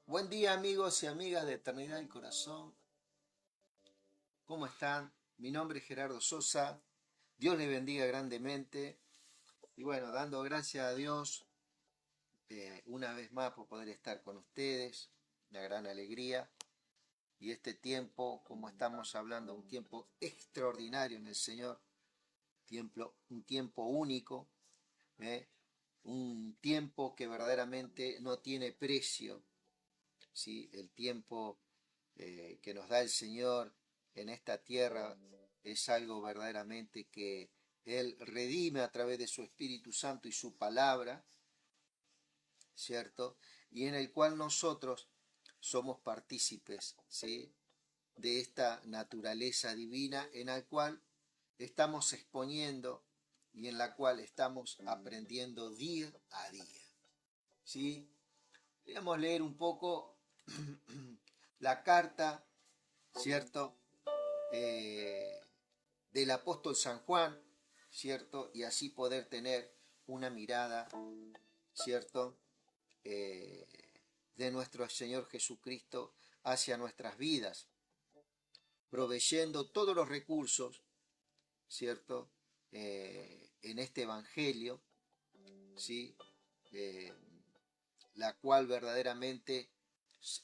Buen día amigos y amigas de Eternidad y Corazón. ¿Cómo están? Mi nombre es Gerardo Sosa. Dios les bendiga grandemente. Y bueno, dando gracias a Dios una vez más por poder estar con ustedes. Una gran alegría. Y este tiempo, como estamos hablando, un tiempo extraordinario en el Señor. Un tiempo único. ¿eh? Un tiempo que verdaderamente no tiene precio. ¿Sí? El tiempo que nos da el Señor en esta tierra es algo verdaderamente que Él redime a través de su Espíritu Santo y su palabra, ¿cierto? Y en el cual nosotros somos partícipes, ¿sí? De esta naturaleza divina en la cual estamos exponiendo y en la cual estamos aprendiendo día a día, ¿sí? Podríamos leer un poco la carta, ¿cierto? Eh, del apóstol San Juan, ¿cierto? Y así poder tener una mirada, ¿cierto? Eh, de nuestro Señor Jesucristo hacia nuestras vidas, proveyendo todos los recursos, ¿cierto? En este Evangelio, ¿sí? Eh, la cual verdaderamente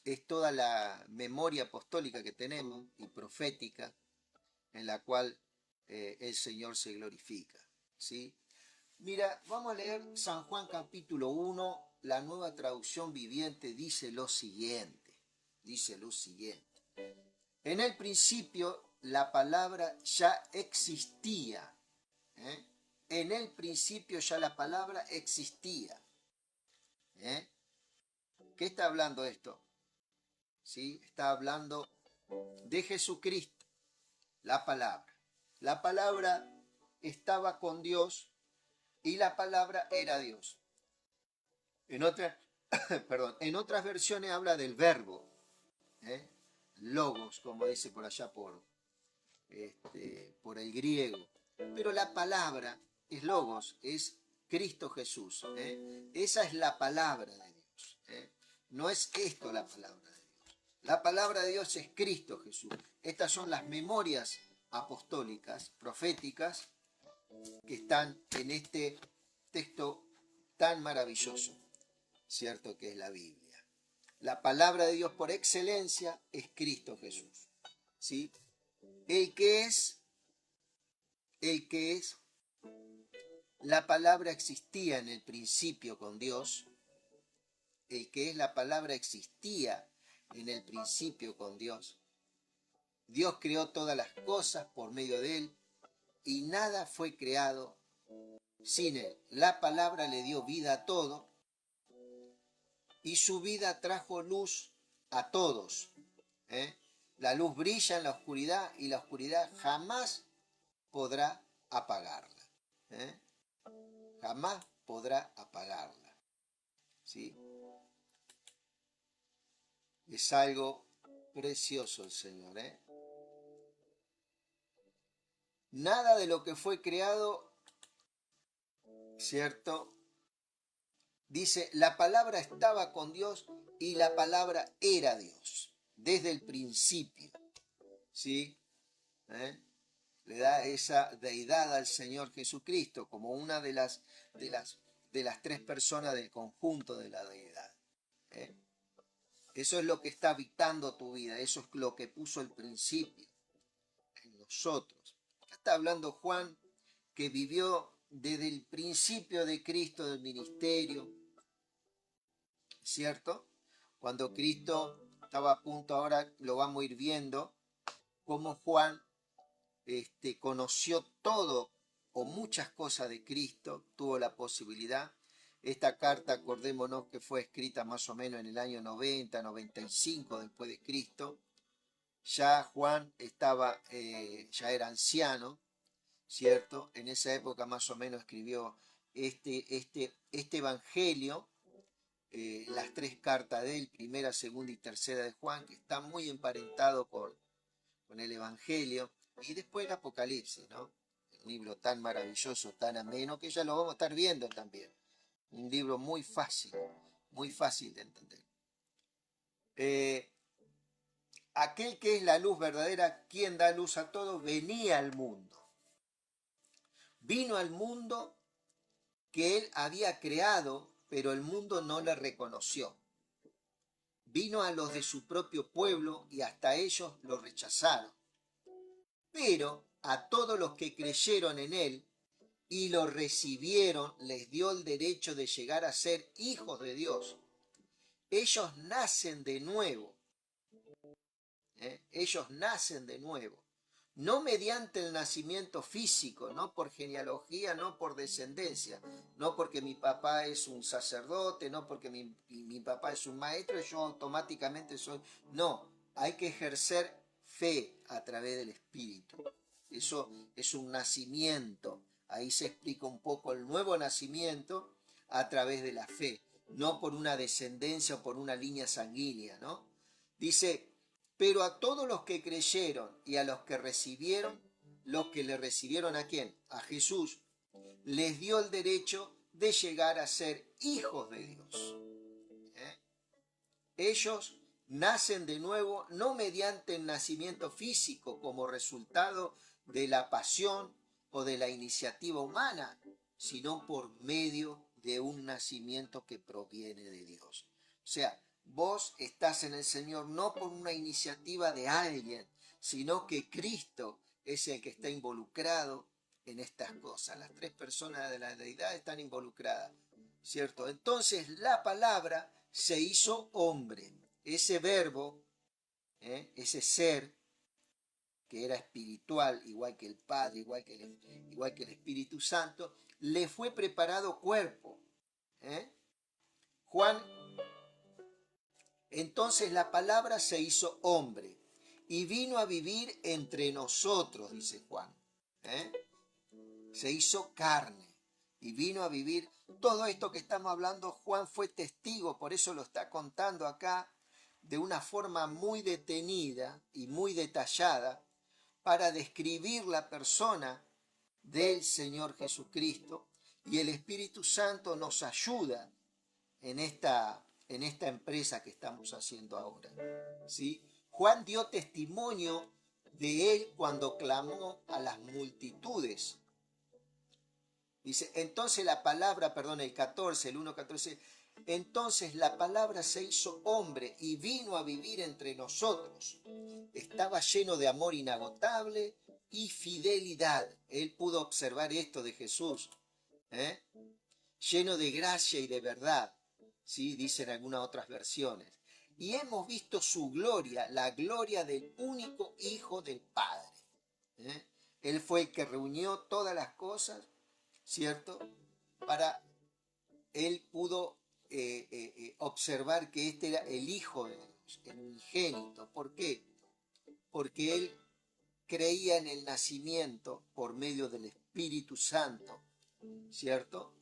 es toda la memoria apostólica que tenemos y profética, en la cual el Señor se glorifica, ¿sí? Mira, vamos a leer San Juan capítulo 1, la nueva traducción viviente dice lo siguiente. En el principio la palabra ya existía, ¿eh? En el principio ya la palabra existía, ¿eh? ¿Qué está hablando esto? ¿Sí? Está hablando de Jesucristo, la palabra. La palabra estaba con Dios y la palabra era Dios. En otras, perdón, en otras versiones habla del verbo, ¿eh? Logos, como dice por allá por el griego. Pero la palabra es logos, es Cristo Jesús. Esa es la palabra de Dios. No es esto la palabra de Dios. La palabra de Dios es Cristo Jesús. Estas son las memorias apostólicas, proféticas, que están en este texto tan maravilloso, ¿cierto? Que es la Biblia. La palabra de Dios por excelencia es Cristo Jesús, ¿sí? El que es, la palabra existía en el principio con Dios, el que es la palabra existía en el principio con Dios. Dios creó todas las cosas por medio de él y nada fue creado sin él. La palabra le dio vida a todo y su vida trajo luz a todos. La luz brilla en la oscuridad y la oscuridad jamás podrá apagarla. ¿eh? Jamás podrá apagarla. ¿Sí? Es algo precioso el Señor. Nada de lo que fue creado, ¿cierto? Dice, la palabra estaba con Dios y la palabra era Dios, desde el principio. ¿Sí? Le da esa deidad al Señor Jesucristo como una de las tres personas del conjunto de la deidad. Eso es lo que está habitando tu vida, eso es lo que puso el principio en nosotros. Acá está hablando Juan, que vivió desde el principio de Cristo, del ministerio, ¿cierto? Cuando Cristo estaba a punto, ahora lo vamos a ir viendo, cómo Juan conoció todo o muchas cosas de Cristo, tuvo la posibilidad. Esta carta, acordémonos que fue escrita más o menos en el año 90, 95 después de Cristo. Ya Juan ya era anciano, ¿cierto? En esa época más o menos escribió este evangelio, las tres cartas de él, primera, segunda y tercera de Juan, que está muy emparentado con el evangelio, y después el Apocalipsis, ¿no? Un libro tan maravilloso, tan ameno, que ya lo vamos a estar viendo también. Un libro muy fácil de entender. Eh, aquel que es la luz verdadera, quien da luz a todo, venía al mundo. Vino al mundo que él había creado, pero el mundo no le reconoció. Vino a los de su propio pueblo y hasta ellos lo rechazaron. Pero a todos los que creyeron en él y lo recibieron, les dio el derecho de llegar a ser hijos de Dios. Ellos nacen de nuevo. Ellos nacen de nuevo. No mediante el nacimiento físico, no por genealogía, no por descendencia, no porque mi papá es un sacerdote, no porque mi papá es un maestro y yo automáticamente soy. No, hay que ejercer fe a través del Espíritu. Eso es un nacimiento. Ahí se explica un poco el nuevo nacimiento a través de la fe, no por una descendencia o por una línea sanguínea, ¿no? Dice, pero a todos los que creyeron y a los que recibieron, los que le recibieron ¿a quién? A Jesús, les dio el derecho de llegar a ser hijos de Dios. Ellos nacen de nuevo no mediante el nacimiento físico como resultado de la pasión o de la iniciativa humana, sino por medio de un nacimiento que proviene de Dios. O sea, vos estás en el Señor no por una iniciativa de alguien, sino que Cristo es el que está involucrado en estas cosas. Las tres personas de la deidad están involucradas, ¿cierto? Entonces la palabra se hizo hombre. Ese verbo, ese ser que era espiritual, igual que el Padre, igual que el Espíritu Santo, le fue preparado cuerpo. Juan, entonces la palabra se hizo hombre y vino a vivir entre nosotros, dice Juan. Se hizo carne y vino a vivir. Todo esto que estamos hablando, Juan fue testigo, por eso lo está contando acá de una forma muy detenida y muy detallada para describir la persona del Señor Jesucristo, y el Espíritu Santo nos ayuda en esta empresa que estamos haciendo ahora, ¿sí? Juan dio testimonio de él cuando clamó a las multitudes. Dice, entonces la palabra, perdón, el 14, el 1:14, entonces la palabra se hizo hombre y vino a vivir entre nosotros. Estaba lleno de amor inagotable y fidelidad. Él pudo observar esto de Jesús, lleno de gracia y de verdad, ¿sí? Dicen algunas otras versiones. Y hemos visto su gloria, la gloria del único Hijo del Padre. Él fue el que reunió todas las cosas, ¿cierto? Él pudo observar que este era el Hijo de Dios, el unigénito. ¿Por qué? Porque él creía en el nacimiento por medio del Espíritu Santo, ¿cierto?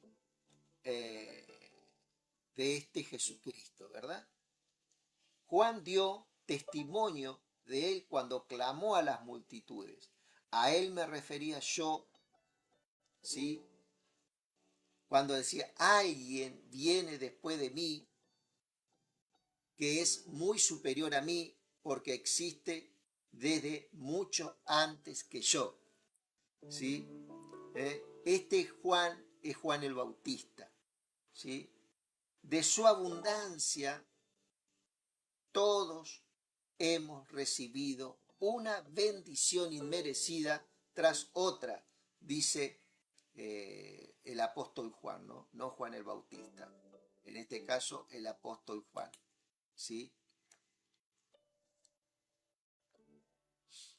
De este Jesucristo, ¿verdad? Juan dio testimonio de él cuando clamó a las multitudes. A él me refería yo, ¿sí? Cuando decía, alguien viene después de mí que es muy superior a mí porque existe desde mucho antes que yo, ¿sí? Este Juan es Juan el Bautista, ¿sí? De su abundancia todos hemos recibido una bendición inmerecida tras otra, dice el apóstol Juan, ¿no? No Juan el Bautista. En este caso, el apóstol Juan, ¿sí?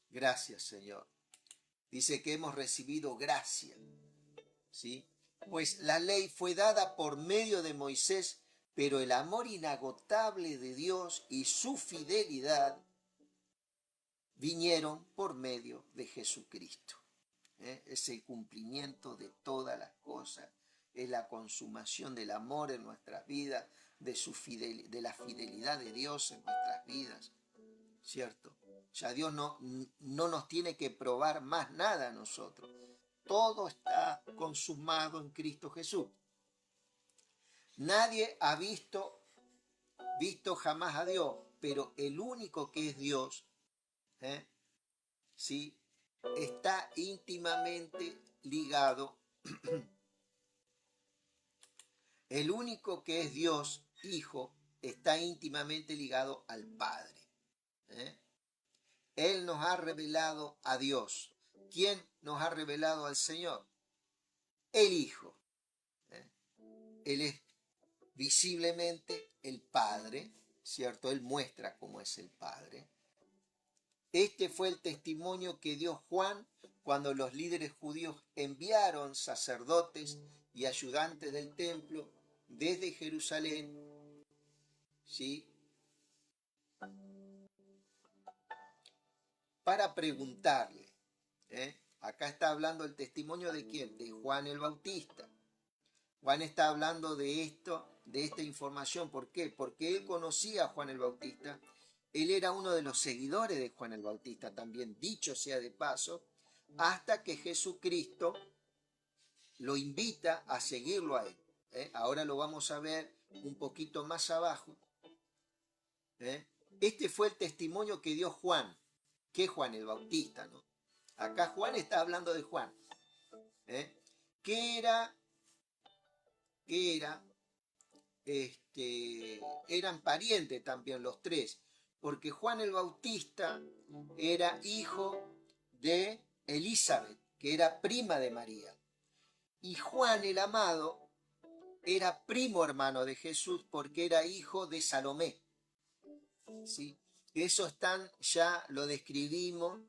Gracias, Señor. Dice que hemos recibido gracia, ¿sí? Pues la ley fue dada por medio de Moisés, pero el amor inagotable de Dios y su fidelidad vinieron por medio de Jesucristo. Es el cumplimiento de todas las cosas, es la consumación del amor en nuestras vidas, de la fidelidad de Dios en nuestras vidas, ¿cierto? Ya Dios no nos tiene que probar más nada a nosotros. Todo está consumado en Cristo Jesús. Nadie ha visto jamás a Dios, pero el único que es Dios, ¿sí? Está íntimamente ligado, el único que es Dios, Hijo, está íntimamente ligado al Padre. Él nos ha revelado a Dios. ¿Quién nos ha revelado al Señor? El Hijo. Él es visiblemente el Padre, ¿cierto? Él muestra cómo es el Padre. Este fue el testimonio que dio Juan cuando los líderes judíos enviaron sacerdotes y ayudantes del templo desde Jerusalén, ¿sí? Para preguntarle. Acá está hablando el testimonio de quién, de Juan el Bautista. Juan está hablando de esto, de esta información. ¿Por qué? Porque él conocía a Juan el Bautista. Él era uno de los seguidores de Juan el Bautista también, dicho sea de paso, hasta que Jesucristo lo invita a seguirlo a él. Ahora lo vamos a ver un poquito más abajo. Este fue el testimonio que dio Juan. ¿Qué Juan el Bautista, no? Acá Juan está hablando de Juan. ¿Qué era? Eran parientes también los tres, porque Juan el Bautista era hijo de Elizabeth, que era prima de María, y Juan el Amado era primo hermano de Jesús porque era hijo de Salomé. ¿Sí? Eso ya lo describimos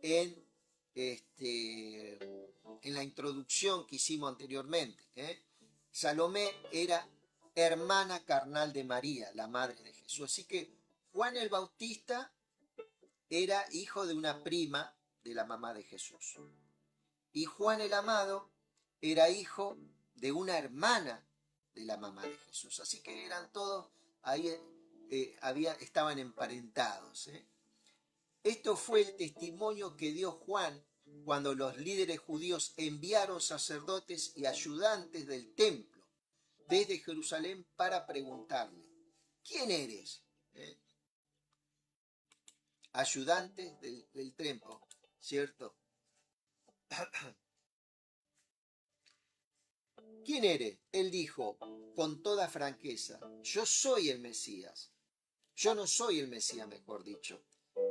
en la introducción que hicimos anteriormente. Salomé era hermana carnal de María, la madre de Jesús. Así que Juan el Bautista era hijo de una prima de la mamá de Jesús. Y Juan el Amado era hijo de una hermana de la mamá de Jesús. Así que eran todos, ahí estaban emparentados. Esto fue el testimonio que dio Juan cuando los líderes judíos enviaron sacerdotes y ayudantes del templo desde Jerusalén para preguntarle, ¿quién eres? Ayudantes del templo, ¿cierto? ¿Quién eres? Él dijo con toda franqueza, yo soy el Mesías. Yo no soy el Mesías, mejor dicho.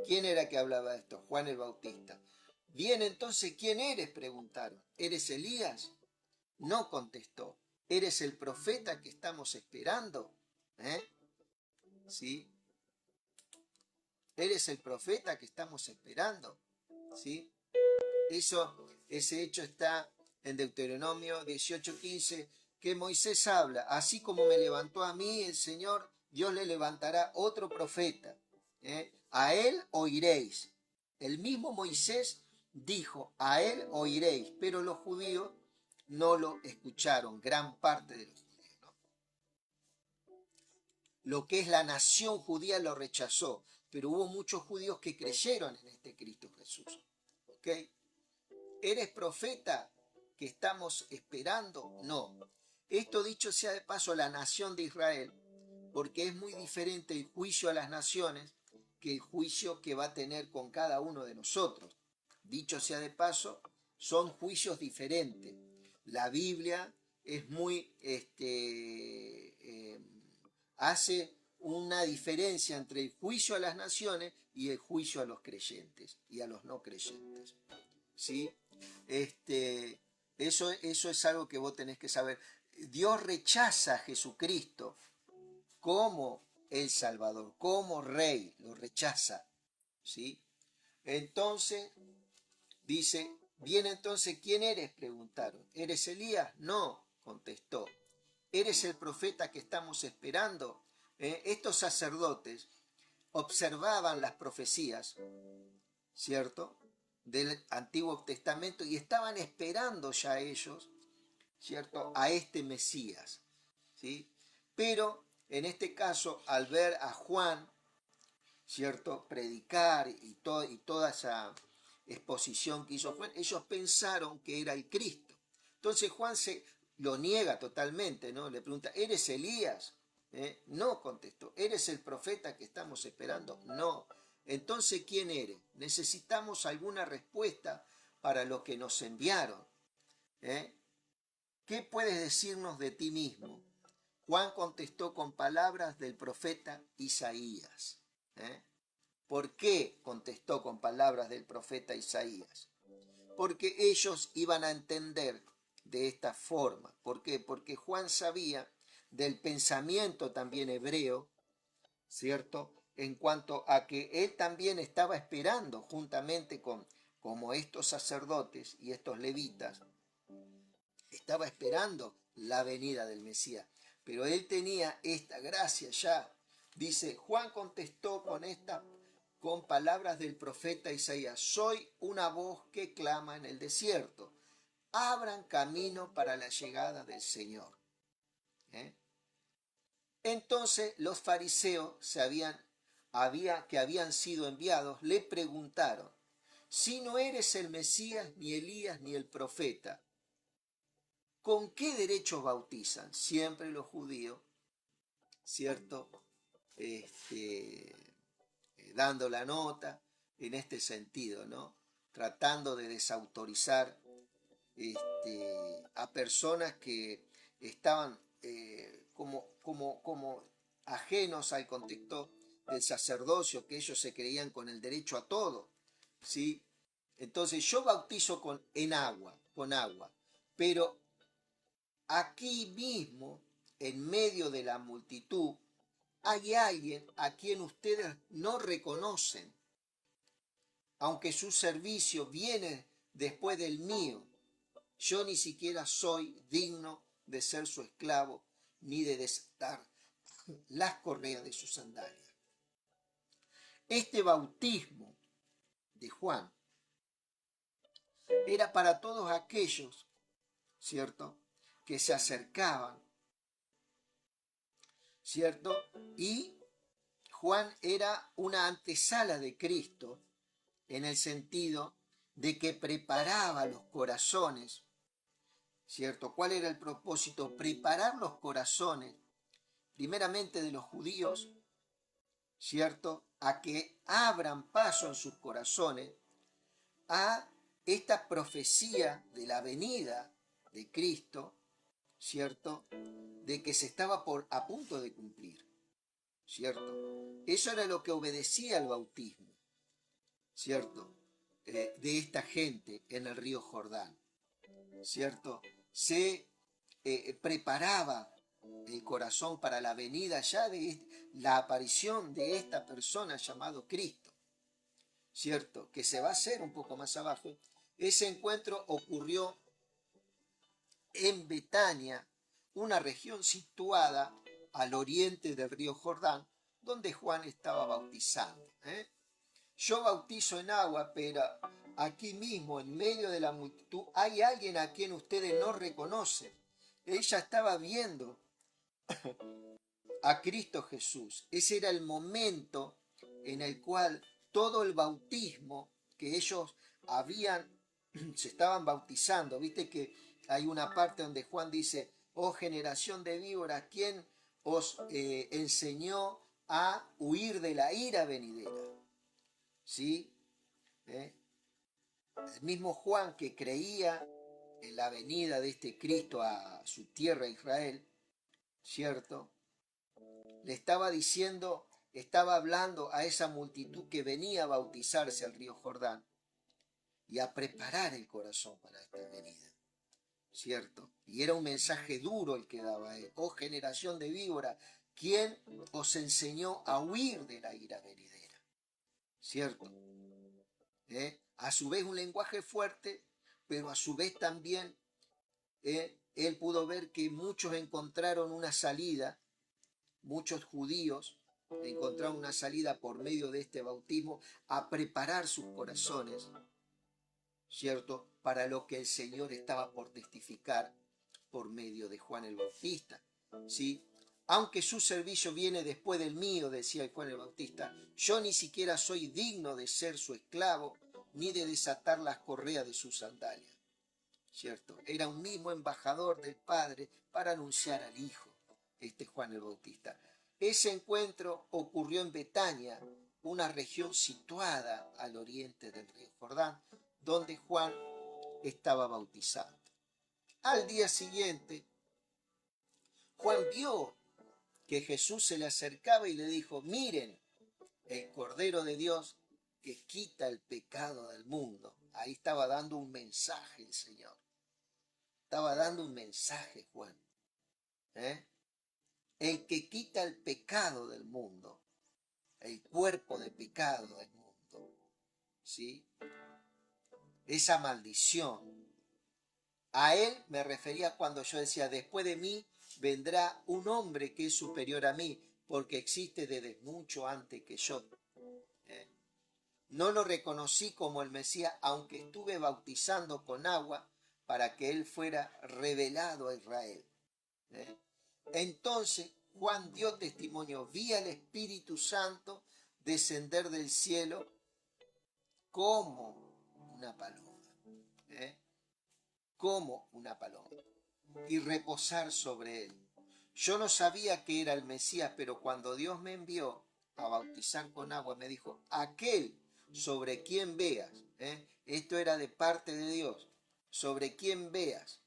¿Quién era que hablaba esto? Juan el Bautista. Bien, entonces, ¿quién eres? Preguntaron. ¿Eres Elías? No contestó. ¿Eres el profeta que estamos esperando? ¿Sí? ¿Eres el profeta que estamos esperando? ¿Sí? Ese hecho está en Deuteronomio 18:15, que Moisés habla, así como me levantó a mí el Señor, Dios le levantará otro profeta. A él oiréis. El mismo Moisés dijo, a él oiréis, pero los judíos no lo escucharon, gran parte de los judíos, ¿no? Lo que es la nación judía lo rechazó, pero hubo muchos judíos que creyeron en este Cristo Jesús. ¿Ok? ¿Eres profeta que estamos esperando? No. Esto dicho sea de paso, la nación de Israel, porque es muy diferente el juicio a las naciones que el juicio que va a tener con cada uno de nosotros. Dicho sea de paso, son juicios diferentes. La Biblia es muy, hace una diferencia entre el juicio a las naciones y el juicio a los creyentes y a los no creyentes. ¿Sí? Eso es algo que vos tenés que saber. Dios rechaza a Jesucristo como el Salvador, como Rey, lo rechaza. ¿Sí? Entonces, dice, bien, entonces, ¿quién eres? Preguntaron. ¿Eres Elías? No, contestó. ¿Eres el profeta que estamos esperando? Estos sacerdotes observaban las profecías, ¿cierto?, del Antiguo Testamento y estaban esperando ya ellos, ¿cierto?, a este Mesías, ¿sí? Pero en este caso, al ver a Juan, ¿cierto?, predicar y toda esa exposición que hizo Juan, ellos pensaron que era el Cristo. Entonces Juan lo niega totalmente, ¿no? Le pregunta, ¿eres Elías? No contestó. ¿Eres el profeta que estamos esperando? No. Entonces, ¿quién eres? Necesitamos alguna respuesta para lo que nos enviaron. ¿Qué puedes decirnos de ti mismo? Juan contestó con palabras del profeta Isaías. ¿Por qué contestó con palabras del profeta Isaías? Porque ellos iban a entender de esta forma. ¿Por qué? Porque Juan sabía del pensamiento también hebreo, ¿cierto? En cuanto a que él también estaba esperando, juntamente con como estos sacerdotes y estos levitas, estaba esperando la venida del Mesías. Pero él tenía esta gracia ya. Dice, Juan contestó con palabras del profeta Isaías: soy una voz que clama en el desierto, abran camino para la llegada del Señor. Entonces los fariseos que habían sido enviados le preguntaron: si no eres el Mesías, ni Elías, ni el profeta, ¿con qué derecho bautizan? Siempre los judíos, ¿cierto? Dando la nota en este sentido, ¿no? Tratando de desautorizar a personas que estaban como ajenos al contexto del sacerdocio, que ellos se creían con el derecho a todo, ¿sí? Entonces yo bautizo con agua, pero aquí mismo, en medio de la multitud, hay alguien a quien ustedes no reconocen, aunque su servicio viene después del mío. Yo ni siquiera soy digno de ser su esclavo, ni de desatar las correas de sus sandalias. Este bautismo de Juan era para todos aquellos, ¿cierto?, que se acercaban, ¿cierto? Y Juan era una antesala de Cristo, en el sentido de que preparaba los corazones, ¿cierto? ¿Cuál era el propósito? Preparar los corazones, primeramente de los judíos, ¿cierto? A que abran paso en sus corazones a esta profecía de la venida de Cristo, ¿cierto? De que se estaba a punto de cumplir, ¿cierto? Eso era lo que obedecía al bautismo, ¿cierto? De esta gente en el río Jordán, ¿cierto? Se preparaba el corazón para la venida ya de la aparición de esta persona llamado Cristo, ¿cierto? Que se va a hacer un poco más abajo. Ese encuentro ocurrió en Betania, una región situada al oriente del río Jordán, donde Juan estaba bautizando. Yo bautizo en agua, pero aquí mismo, en medio de la multitud, hay alguien a quien ustedes no reconocen. Ella estaba viendo a Cristo Jesús. Ese era el momento en el cual todo el bautismo que ellos se estaban bautizando. Viste que hay una parte donde Juan dice: oh generación de víboras, ¿quién os enseñó a huir de la ira venidera? ¿Sí? El mismo Juan, que creía en la venida de este Cristo a su tierra, Israel, ¿cierto?, le estaba diciendo, estaba hablando a esa multitud que venía a bautizarse al río Jordán y a preparar el corazón para esta venida, ¿cierto? Y era un mensaje duro el que daba él: oh generación de víbora, ¿quién os enseñó a huir de la ira venidera? ¿Cierto? A su vez un lenguaje fuerte, pero a su vez también él pudo ver que muchos encontraron una salida. Muchos judíos encontraron una salida por medio de este bautismo a preparar sus corazones, ¿cierto?, para lo que el Señor estaba por testificar por medio de Juan el Bautista, ¿sí? Aunque su servicio viene después del mío, decía Juan el Bautista, yo ni siquiera soy digno de ser su esclavo, ni de desatar las correas de sus sandalias, ¿cierto? Era un mismo embajador del Padre para anunciar al Hijo. Juan el Bautista. Ese encuentro ocurrió en Betania, una región situada al oriente del río Jordán, donde Juan estaba bautizando. Al día siguiente, Juan vio que Jesús se le acercaba y le dijo: miren, el Cordero de Dios que quita el pecado del mundo. Ahí estaba dando un mensaje el Señor. Estaba dando un mensaje, Juan. El que quita el pecado del mundo, el cuerpo de pecado del mundo, ¿sí? Esa maldición. A él me refería cuando yo decía: después de mí vendrá un hombre que es superior a mí, porque existe desde mucho antes que yo. No lo reconocí como el Mesías, aunque estuve bautizando con agua para que él fuera revelado a Israel. Entonces Juan dio testimonio: vi al Espíritu Santo descender del cielo como una paloma, como una paloma, y reposar sobre él. Yo no sabía que era el Mesías, pero cuando Dios me envió a bautizar con agua, me dijo: aquel sobre quien veas, esto era de parte de Dios, sobre quien veas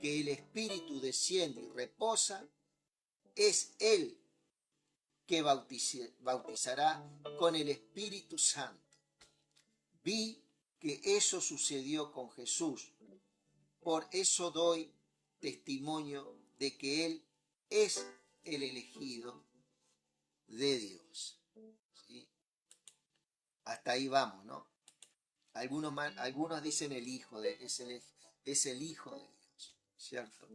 que el Espíritu desciende y reposa, es Él que bautizará con el Espíritu Santo. Vi que eso sucedió con Jesús. Por eso doy testimonio de que Él es el elegido de Dios. ¿Sí? Hasta ahí vamos, ¿no? Algunos dicen el Hijo, es el Hijo de Dios, ¿cierto?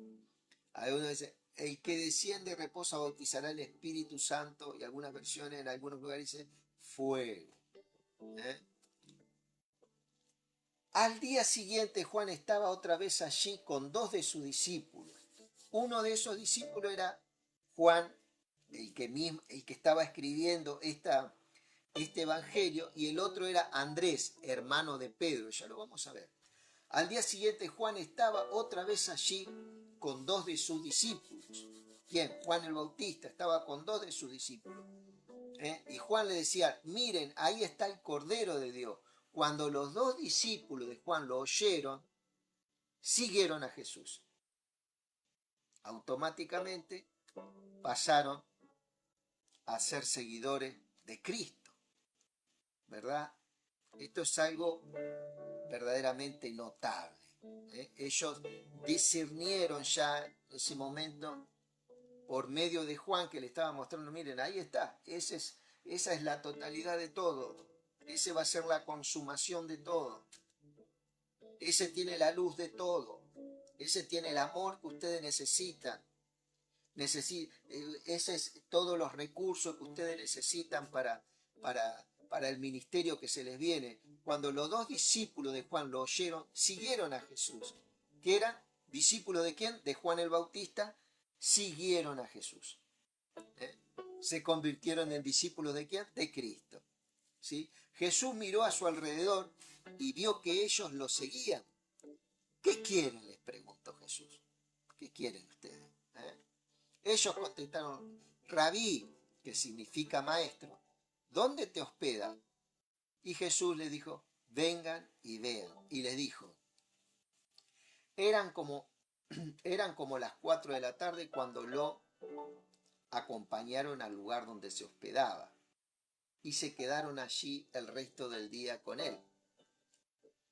Algunos dicen: el que desciende y reposa bautizará el Espíritu Santo, y algunas versiones en algunos lugares dicen fuego. Al día siguiente Juan estaba otra vez allí con 2 de sus discípulos. Uno de esos discípulos era Juan, el que estaba escribiendo este evangelio, y el otro era Andrés, hermano de Pedro. Ya lo vamos a ver. Al día siguiente Juan estaba otra vez allí con 2 de sus discípulos. ¿Quién? Juan el Bautista estaba con 2 de sus discípulos. Y Juan le decía: miren, ahí está el Cordero de Dios. Cuando los 2 discípulos de Juan lo oyeron, siguieron a Jesús. Automáticamente pasaron a ser seguidores de Cristo, ¿verdad? Esto es algo verdaderamente notable. Ellos discernieron ya en ese momento, por medio de Juan, que le estaba mostrando: miren, ahí está, esa es la totalidad de todo, ese va a ser la consumación de todo, ese tiene la luz de todo, ese tiene el amor que ustedes necesitan, ese es todos los recursos que ustedes necesitan para el ministerio que se les viene. Cuando los 2 discípulos de Juan lo oyeron, siguieron a Jesús. ¿Que eran discípulos de quién? De Juan el Bautista. Siguieron a Jesús. Se convirtieron en discípulos de quién? De Cristo. ¿Sí? Jesús miró a su alrededor y vio que ellos lo seguían. ¿Qué quieren?, les preguntó Jesús. ¿Qué quieren ustedes? Ellos contestaron: Rabí, que significa maestro, ¿dónde te hospedas? Y Jesús les dijo: vengan y vean. Y les dijo: eran como las 4 de la tarde cuando lo acompañaron al lugar donde se hospedaba, y se quedaron allí el resto del día con él.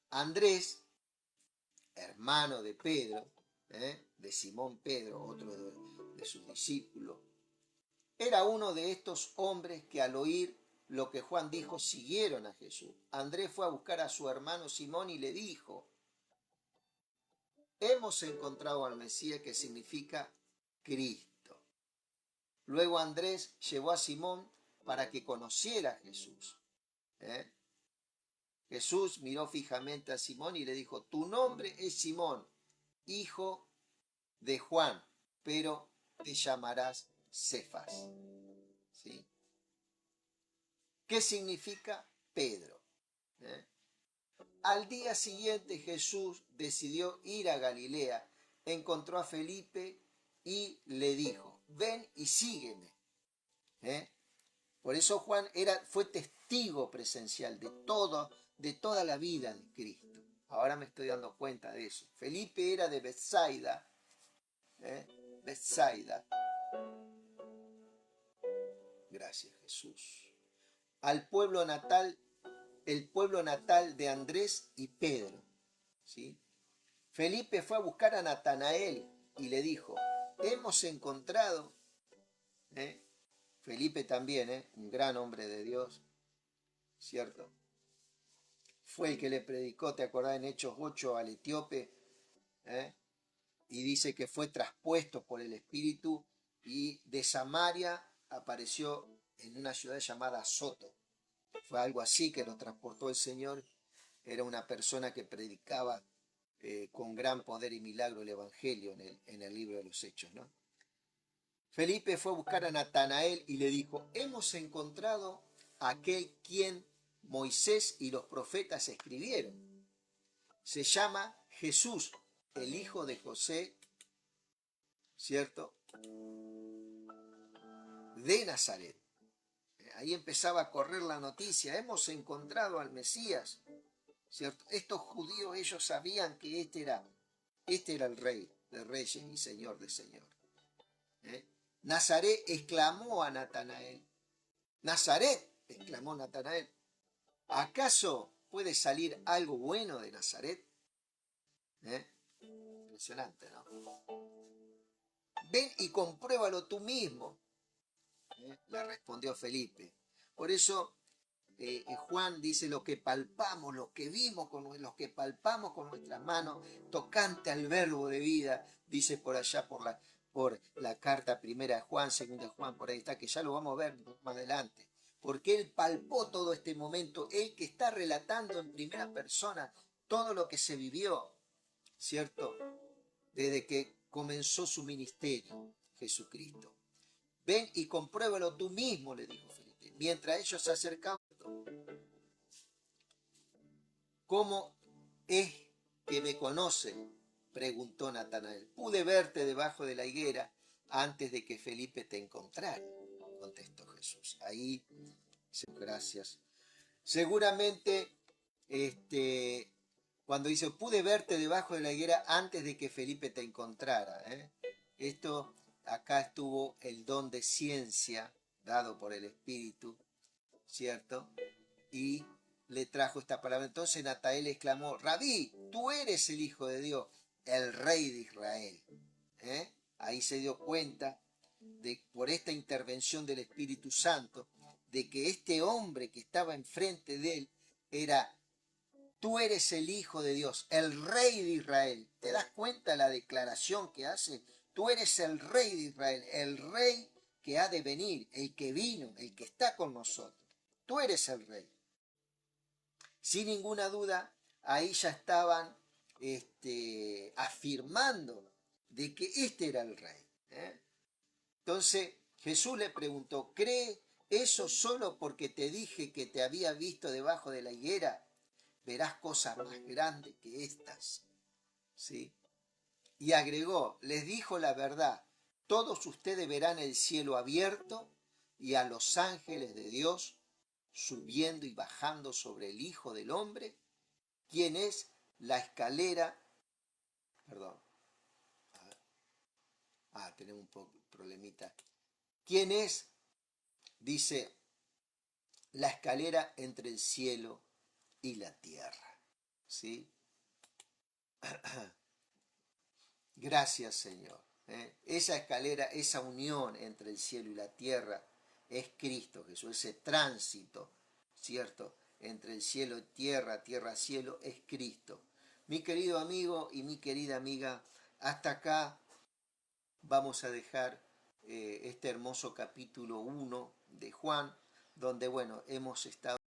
Andrés, hermano de Pedro, de Simón Pedro, otro de sus discípulos, era uno de estos hombres que, al oír lo que Juan dijo, siguieron a Jesús. Andrés fue a buscar a su hermano Simón y le dijo: hemos encontrado al Mesías, que significa Cristo. Luego Andrés llevó a Simón para que conociera a Jesús. Jesús miró fijamente a Simón y le dijo: tu nombre es Simón, hijo de Juan, pero te llamarás Cefas. ¿Sí? ¿Qué significa Pedro? Al día siguiente Jesús decidió ir a Galilea, encontró a Felipe y le dijo: ven y sígueme. ¿Eh? Por eso Juan fue testigo presencial de toda la vida de Cristo. Ahora me estoy dando cuenta de eso. Felipe era de Bethsaida. Bethsaida. Gracias, Jesús. Al pueblo natal, el pueblo natal de Andrés y Pedro. ¿Sí? Felipe fue a buscar a Natanael y le dijo, hemos encontrado, Felipe también, un gran hombre de Dios, ¿cierto? Fue el que le predicó, ¿te acordás? En Hechos 8 al etíope, y dice que fue traspuesto por el Espíritu y de Samaria apareció en una ciudad llamada Soto. Fue algo así que lo transportó el Señor. Era una persona que predicaba con gran poder y milagro el Evangelio en el libro de los Hechos, ¿no? Felipe fue a buscar a Natanael y le dijo, hemos encontrado a aquel quien Moisés y los profetas escribieron. Se llama Jesús, el hijo de José, ¿cierto? De Nazaret. Ahí empezaba a correr la noticia, hemos encontrado al Mesías, ¿cierto? Estos judíos, ellos sabían que este era el rey de reyes y señor de señores. Nazaret exclamó a Natanael. Nazaret, exclamó Natanael. ¿Acaso puede salir algo bueno de Nazaret? Impresionante, ¿no? Ven y compruébalo tú mismo, le respondió Felipe. Por eso Juan dice lo que palpamos, lo que vimos, lo que palpamos con nuestras manos, tocante al verbo de vida, dice por allá por la carta primera de Juan, segunda de Juan, por ahí está, que ya lo vamos a ver más adelante. Porque él palpó todo este momento, él que está relatando en primera persona todo lo que se vivió, ¿cierto? Desde que comenzó su ministerio, Jesucristo. Ven y compruébalo tú mismo, le dijo Felipe. Mientras ellos se acercaban, ¿cómo es que me conocen? Preguntó Natanael. Pude verte debajo de la higuera antes de que Felipe te encontrara, contestó Jesús. Ahí, gracias. Seguramente, cuando dice, pude verte debajo de la higuera antes de que Felipe te encontrara. Esto, acá estuvo el don de ciencia dado por el Espíritu, ¿cierto? Y le trajo esta palabra. Entonces Natanael exclamó, Rabí, tú eres el Hijo de Dios, el Rey de Israel. Ahí se dio cuenta, por esta intervención del Espíritu Santo, de que este hombre que estaba enfrente de él era, tú eres el Hijo de Dios, el Rey de Israel. ¿Te das cuenta la declaración que hace? Tú eres el Rey de Israel, el Rey que ha de venir, el que vino, el que está con nosotros. Tú eres el Rey. Sin ninguna duda, ahí ya estaban afirmando de que este era el Rey. Entonces Jesús le preguntó, ¿cree eso solo porque te dije que te había visto debajo de la higuera? Verás cosas más grandes que estas. ¿Sí? Y agregó, les dijo la verdad, todos ustedes verán el cielo abierto y a los ángeles de Dios subiendo y bajando sobre el Hijo del Hombre, quien es la escalera, perdón, tenemos un problemita, quien es, dice, la escalera entre el cielo y la tierra, ¿sí? Gracias, Señor. Esa escalera, esa unión entre el cielo y la tierra es Cristo Jesús, ese tránsito, ¿cierto? Entre el cielo y tierra, tierra, cielo, es Cristo. Mi querido amigo y mi querida amiga, hasta acá vamos a dejar este hermoso capítulo 1 de Juan, donde, bueno, hemos estado